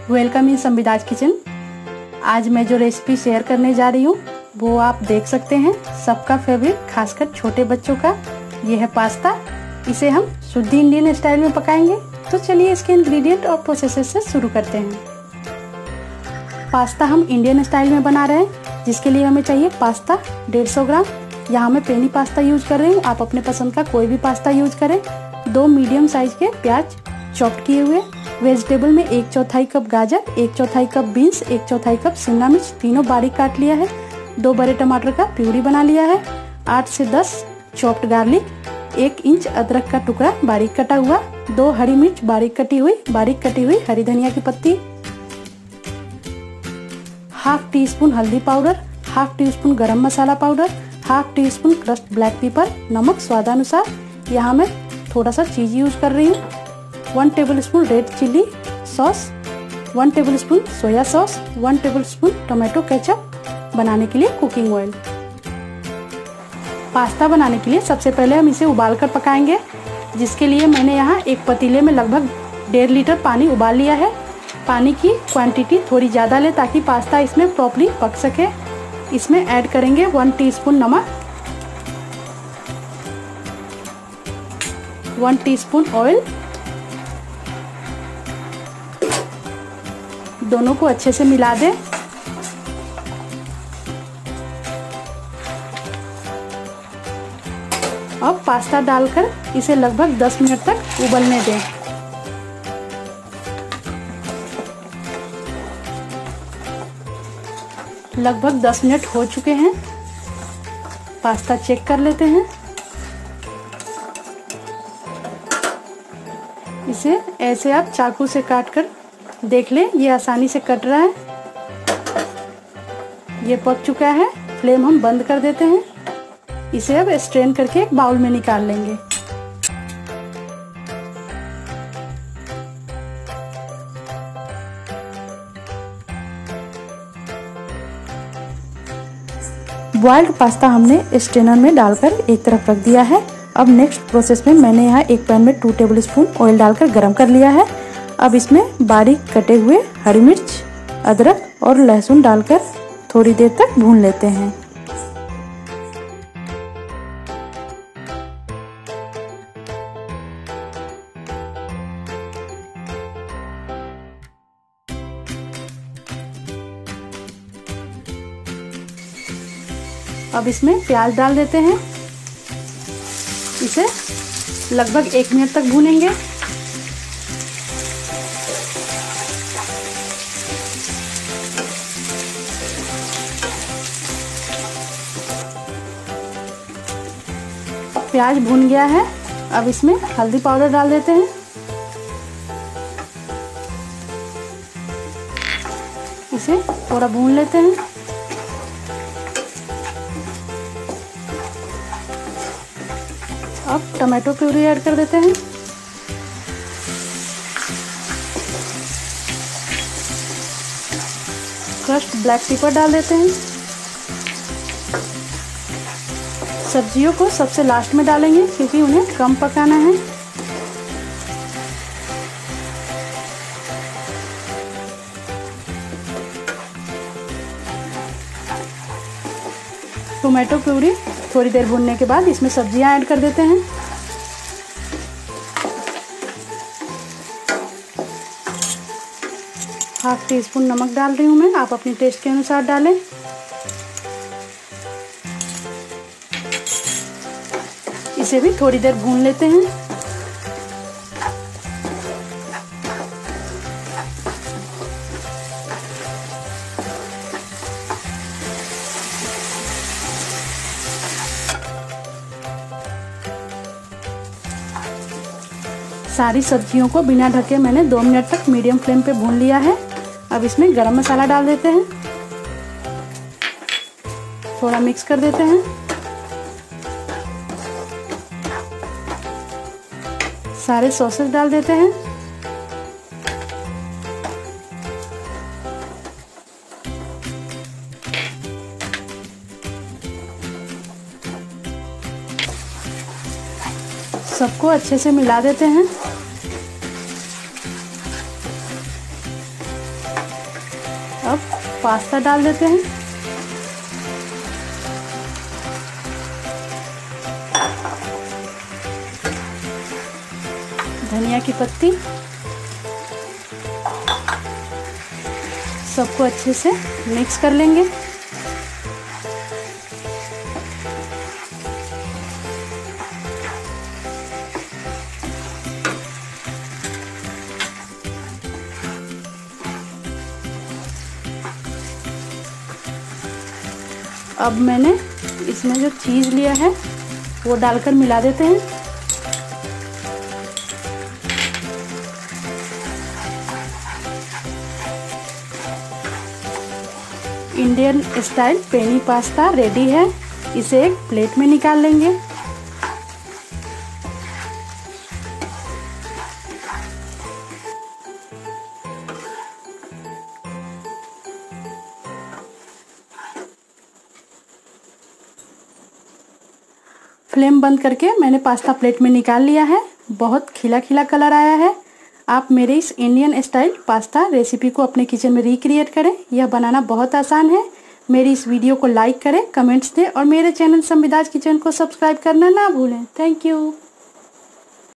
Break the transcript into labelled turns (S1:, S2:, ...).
S1: Welcome in संविदाज kitchen. आज मैं जो रेसिपी शेयर करने जा रही हूँ वो आप देख सकते हैं, सबका फेवरेट, खासकर छोटे बच्चों का। ये है पास्ता। इसे हम शुद्ध इंडियन स्टाइल में पकाएंगे। तो चलिए इसके इंग्रेडिएंट और प्रोसेस से शुरू करते हैं। पास्ता हम इंडियन स्टाइल में बना रहे हैं, जिसके लिए हमें चाहिए पास्ता 150 ग्राम। यहाँ मैं पेनी पास्ता यूज कर रही हूँ, आप अपने पसंद का कोई भी पास्ता यूज करें। 2 मीडियम साइज के प्याज चॉप्ड किए हुए। वेजिटेबल में 1/4 कप गाजर, 1/4 कप बीन्स, 1/4 कप शिमला मिर्च, तीनों बारीक काट लिया है। 2 बड़े टमाटर का प्यूरी बना लिया है। 8 से 10 चॉप्ड गार्लिक, 1 इंच अदरक का टुकड़ा बारीक कटा हुआ, 2 हरी मिर्च बारीक कटी हुई हरी धनिया की पत्ती, हाफ टी स्पून हल्दी powder, half teaspoon garam masala powder, half teaspoon crushed black pepper, नमक स्वादानुसार। यहाँ मैं थोड़ा सा चीज यूज कर रही हूँ। 1 tablespoon red chilli sauce, 1 tablespoon soya sauce, 1 tablespoon tomato ketchup, बनाने के लिए कुकिंग ऑयल। पास्ता बनाने के लिए सबसे पहले हम इसे उबाल कर पकाएंगे, जिसके लिए मैंने यहाँ एक पतीले में लगभग 1.5 लीटर पानी उबाल लिया है। पानी की क्वांटिटी थोड़ी ज़्यादा ले ताकि पास्ता इसमें प्रॉपर्ली पक सके। इसमें ऐड करेंगे 1 टीस्पून नमक, 1 टीस्पून ऑयल। दोनों को अच्छे से मिला दें। अब पास्ता डालकर इसे लगभग 10 मिनट तक उबलने दें। लगभग 10 मिनट हो चुके हैं। पास्ता चेक कर लेते हैं। इसे ऐसे आप चाकू से काटकर देख लें, ये आसानी से कट रहा है। ये पक चुका है। फ्लेम हम बंद कर देते हैं। इसे अब स्ट्रेन करके एक बाउल में निकाल लेंगे। बॉइल्ड पास्ता हमने स्ट्रेनर में डालकर एक तरफ रख दिया है। अब नेक्स्ट प्रोसेस में मैंने यहाँ एक पैन में 2 टेबलस्पून ऑयल डालकर गरम कर लिया है। अब इसमें बारीक कटे हुए हरी मिर्च, अदरक और लहसुन डालकर थोड़ी देर तक भून लेते हैं। अब इसमें प्याज डाल देते हैं। इसे लगभग 1 मिनट तक भूनेंगे। प्याज भून गया है। अब इसमें हल्दी पाउडर डाल देते हैं। इसे थोड़ा भून लेते हैं। अब टमाटो प्यूरी ऐड कर देते हैं। क्रश्ड ब्लैक पेपर डाल देते हैं। सब्जियों को सबसे लास्ट में डालेंगे क्योंकि उन्हें कम पकाना है। टोमेटो प्यूरी थोड़ी देर भूनने के बाद इसमें सब्जियां ऐड कर देते हैं। हाफ टी स्पून नमक डाल रही हूँ मैं, आप अपने टेस्ट के अनुसार डालें। इसे भी थोड़ी देर भून लेते हैं। सारी सब्जियों को बिना ढके मैंने 2 मिनट तक मीडियम फ्लेम पे भून लिया है। अब इसमें गरम मसाला डाल देते हैं। थोड़ा मिक्स कर देते हैं। सारे सॉसेस डाल देते हैं। सबको अच्छे से मिला देते हैं। अब पास्ता डाल देते हैं। धनिया की पत्ती, सबको अच्छे से मिक्स कर लेंगे। अब मैंने इसमें जो चीज़ लिया है वो डालकर मिला देते हैं। Indian style penne pasta ready है। इसे एक प्लेट में निकाल लेंगे। फ्लेम बंद करके मैंने पास्ता प्लेट में निकाल लिया है। बहुत खिला खिला कलर आया है। आप मेरे इस इंडियन स्टाइल पास्ता रेसिपी को अपने किचन में रिक्रिएट करें। यह बनाना बहुत आसान है। मेरी इस वीडियो को लाइक करें, कमेंट्स दें और मेरे चैनल संविदाज किचन को सब्सक्राइब करना ना भूलें। Thank you.